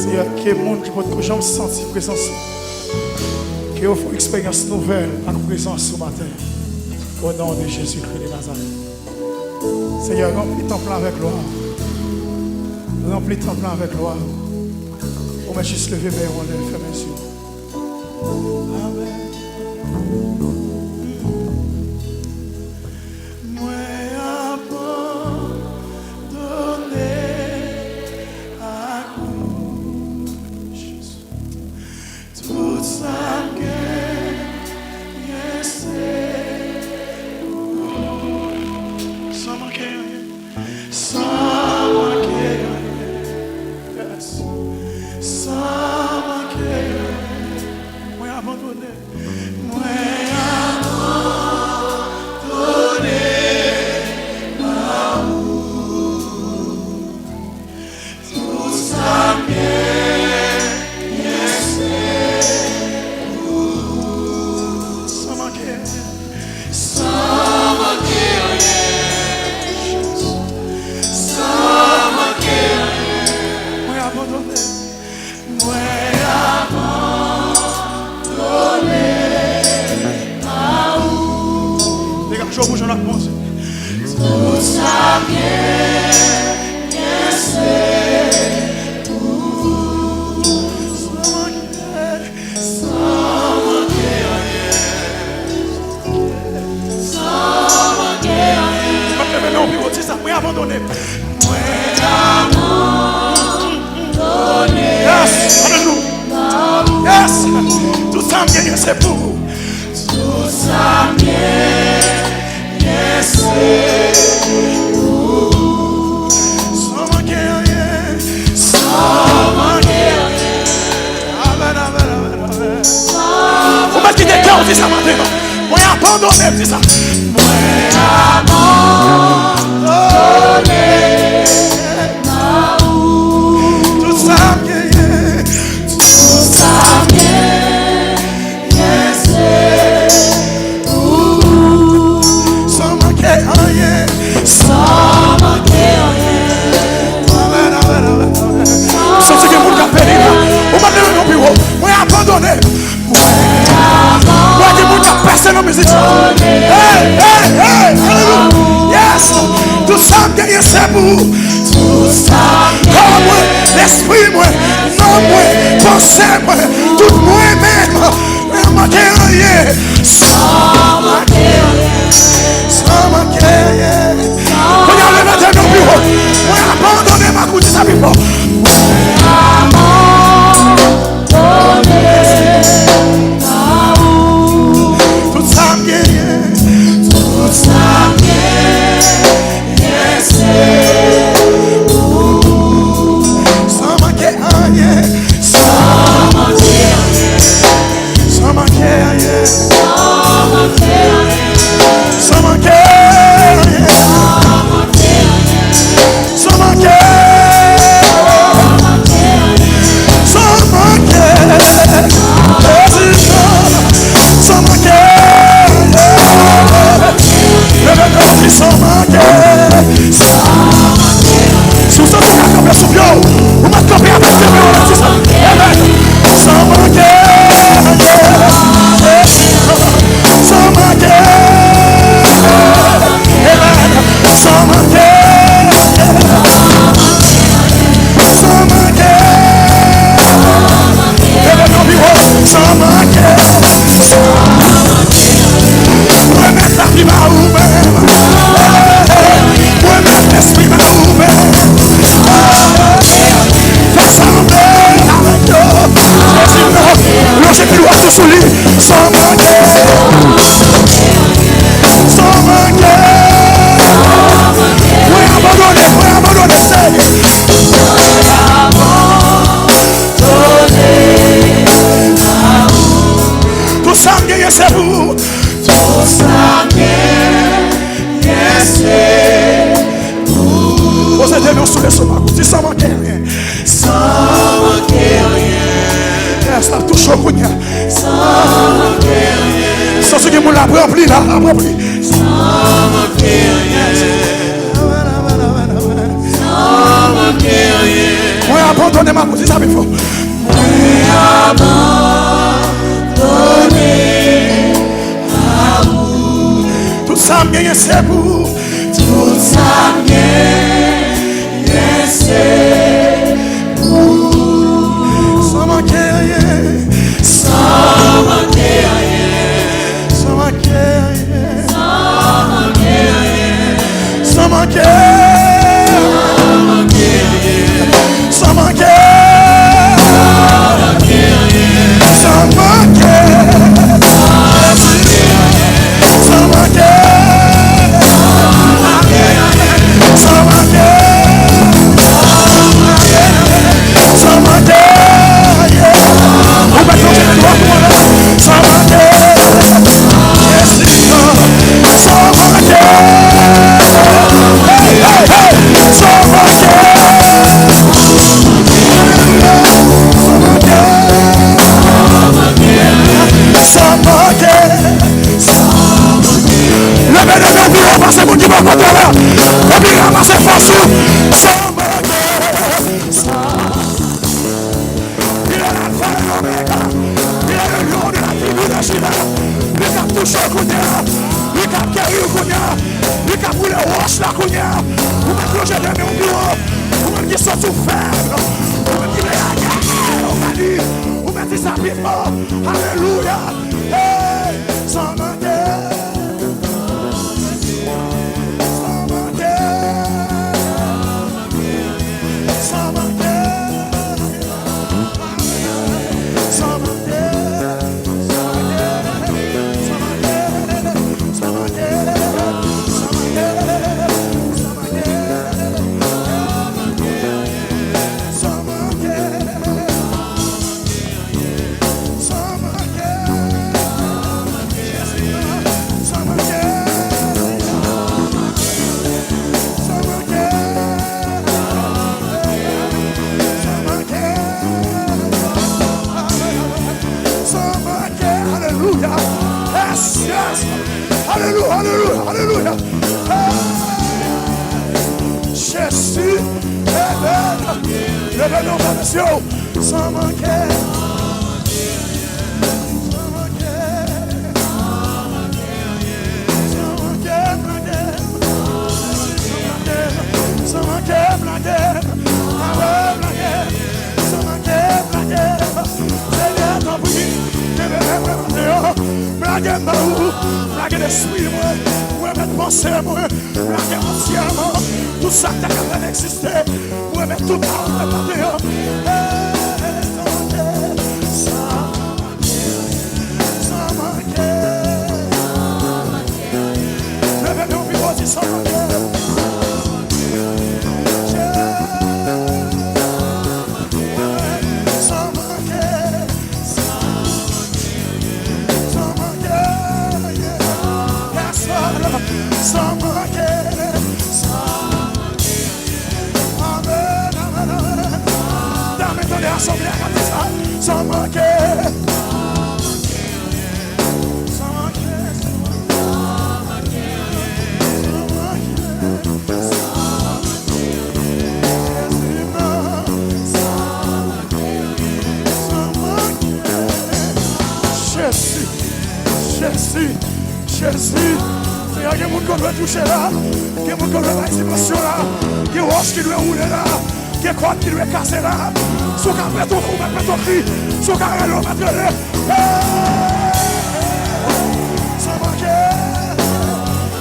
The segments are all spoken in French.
Seigneur, que le monde qui peut jamais sentir présence, qui offre une expérience nouvelle en présence ce matin. Au nom de Jésus-Christ de Nazareth. Seigneur, remplis ton plan avec gloire. Remplis ton plan avec gloire. On va juste lever vers on lève, ferme les yeux. Amen. abandonné ma vie, ça me faut. Tout ça me gagne, c'est pour. Tout ça me gagne, c'est pour. Sans manquer rien. Sans manquer rien. Sans manquer rien. Sans manquer rien. Sans manquer. Sans manquer. Sans manquer. Sans manquer. Sans manquer. Sans manquer. On va changer de droit pour moi. Sans manquer. Yes, sans manquer. Hey, hey, hey. Sans manquer. Sans manquer. Levez-le, puis ramassez mon dimanche contre là. Et puis ramassez force. Sans manquer. Il est l'alpha et l'oméga. Il est le lion de la tribu de Juda. Il a touché le Kounia. Il a guéri le Kounia. Il a brûlé le roche la Kounia. Vous me plongez dans mon bureau. Vous me dites sont faibles. Vous me dites la guerre. On m'a dit. Vous me dites ça vivement. Alléluia. Hey, sans manquer. Sans manquer. Sans manquer. Sans manquer. Sans manquer. Alléluia, alléluia, alléluia. Jésus est belle. Levez-nous vos yeux sans manquer. Sans manquer. Sans manquer, blaguer. Sans manquer, blaguer. Sans manquer, blaguer. Seigneur, t'en prie. Blaguez ma ou, blaguez l'esprit moi, moi mettre penser moi, blaguez entièrement, tout ça qui a quand même existé, moi mettre tout dans le dehors. Sans manquer, levez-nous puis on dit sans manquer. Sans manquer, amen, amen, amen. Dans mes données assemblées à canter ça, sans manquer, sans manquer, sans manquer, Jésus, Jésus, Jésus. Il y a des gens qui doivent toucher là, il y a des gens qui doivent avoir une dimension là, il y a des roches qui doivent rouler là, il y a des cordes qui doivent casser là. Sous qu'à mettre ton coup, mettre ton cri, sous qu'à mettre l'eau, mettre le. Sans manquer,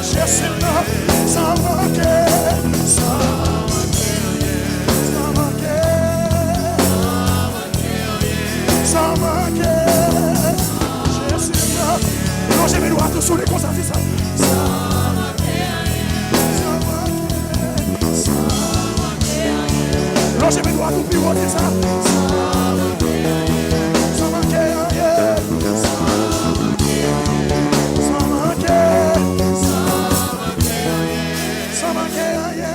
Jésus là, sans manquer, sans manquer, sans manquer, Jésus là. Non, j'ai mes doigts tous sous les constats, c'est ça. Non, j'ai mes doigts tout plus haut, c'est ça. Sans manquer rien. Sans manquer. Sans manquer rien. Sans manquer rien.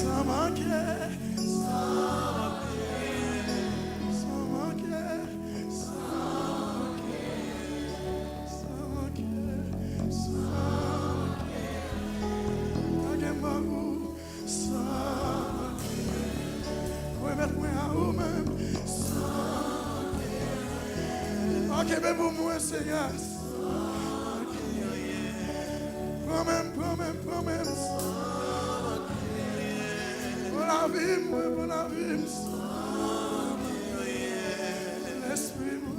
Sans manquer. Sans manquer. Sans manquer. qu'est pour moi, Seigneur. Promets. Pour la vie, pour la vie. L'esprit, moi.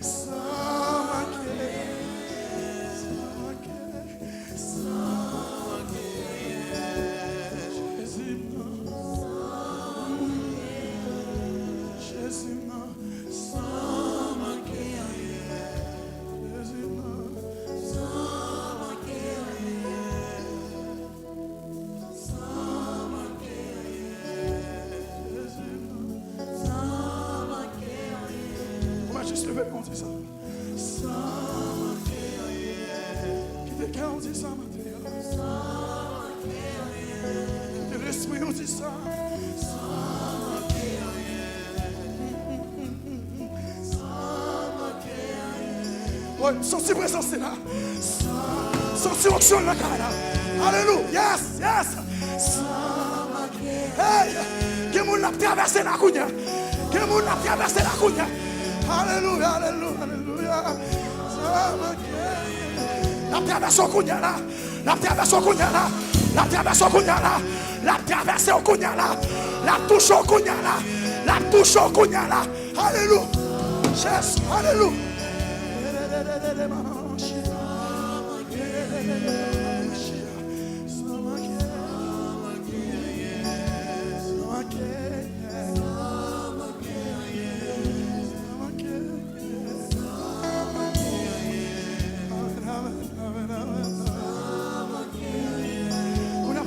Sans manquer. Juste lever on dit ça. Qui te cœur on dit ça matin. Qui te l'esprit on dit ça. Ouais, senti présence c'est là. Senti onction là là. Alléluia. Yes. Hey, que moun l'a traversé la kounya. Que moun l'a traversé la kounya. Alléluia. La traversée au Kounia là. La traversée au Kounia là. La traversée au Kounia là. La traversée au Kounia là. La touche au Kounia là. La touche au Kounia là. Alléluia. Jésus. Alléluia.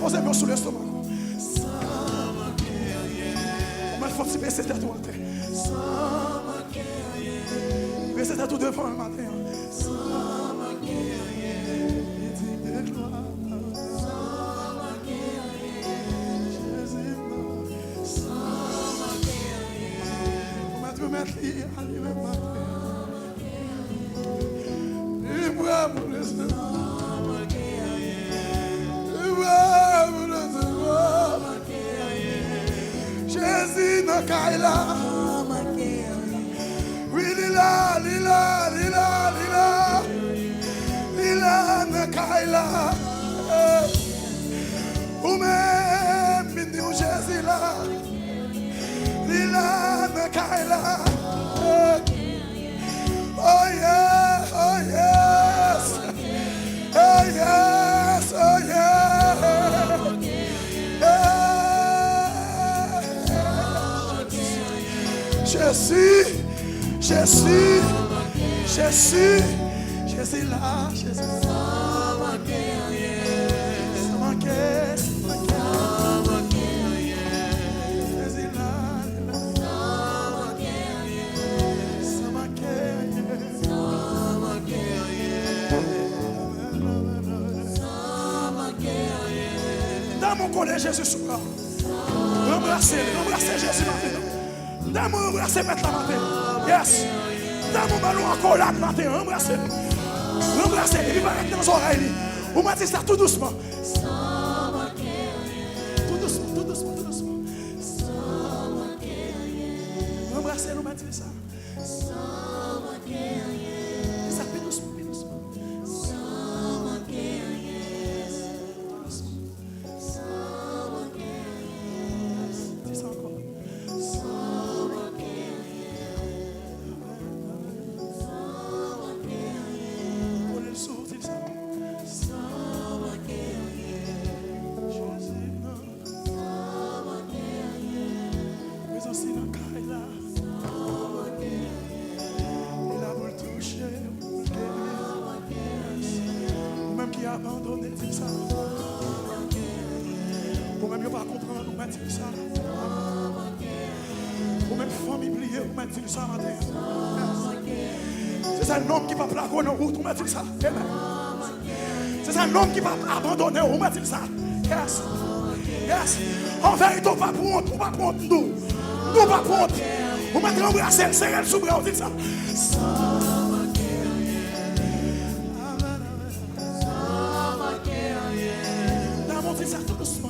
Posez-moi sous l'estomac. On m'a fait baisser ta tour. Baisser ta tour devant le matin. On m'a tout mettre à lui le matin. Et moi, mon l'estomac. Jésus n'a qu'à là. Oui, lila n'a qu'à là. Ou même, mignon Jésus là. Lila n'a qu'à là. Oh yes. Oh yes. Jésus là, Jésus. Dans mon collège, Jésus souvent. Embrassez Jésus maintenant. Dans mon embrassez maintenant matin. Yes. Dans mon ballon en collade matin. Embrassez. Et puis paraître dans les oreilles. Vous m'avez dit ça tout doucement. Tout doucement. Embrassez, vous m'avez dit ça. Ça fait doucement. Abandonné, dit ça. Pour même ne pas comprendre, on m'a dit ça. Pour même famille pliée, on m'a dit ça matin. C'est un homme qui va plaquer dans route, on m'a dit ça. C'est un homme qui va abandonner, on m'a dit ça. Yes. En vérité, on va prendre nous. Nous pas prendre. On m'a dit embrasser le serrel sous bras, on dit ça. Ça tout doucement.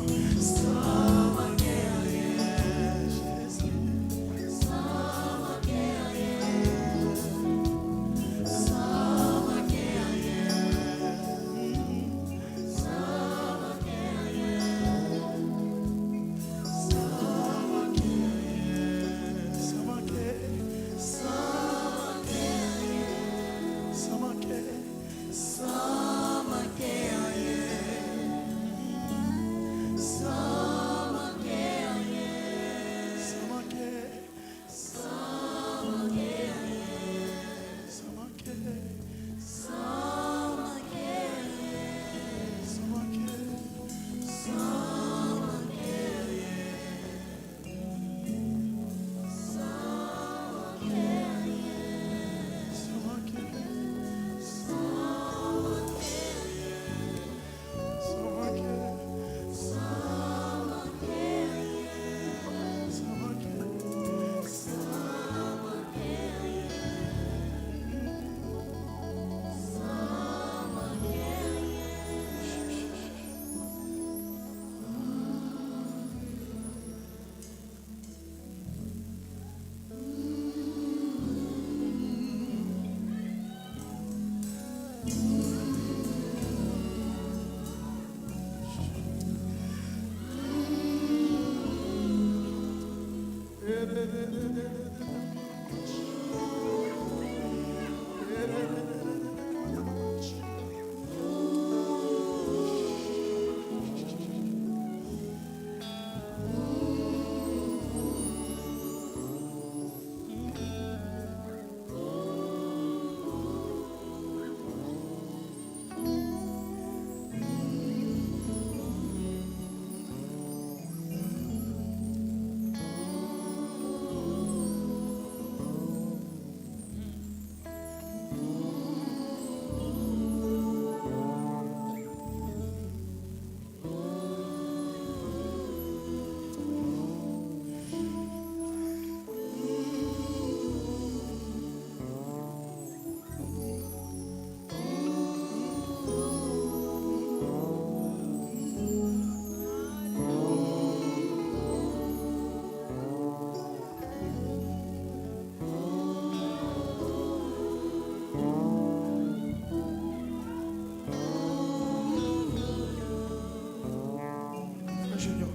Seigneur.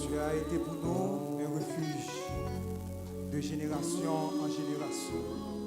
Tu as été pour nous un refuge de génération en génération.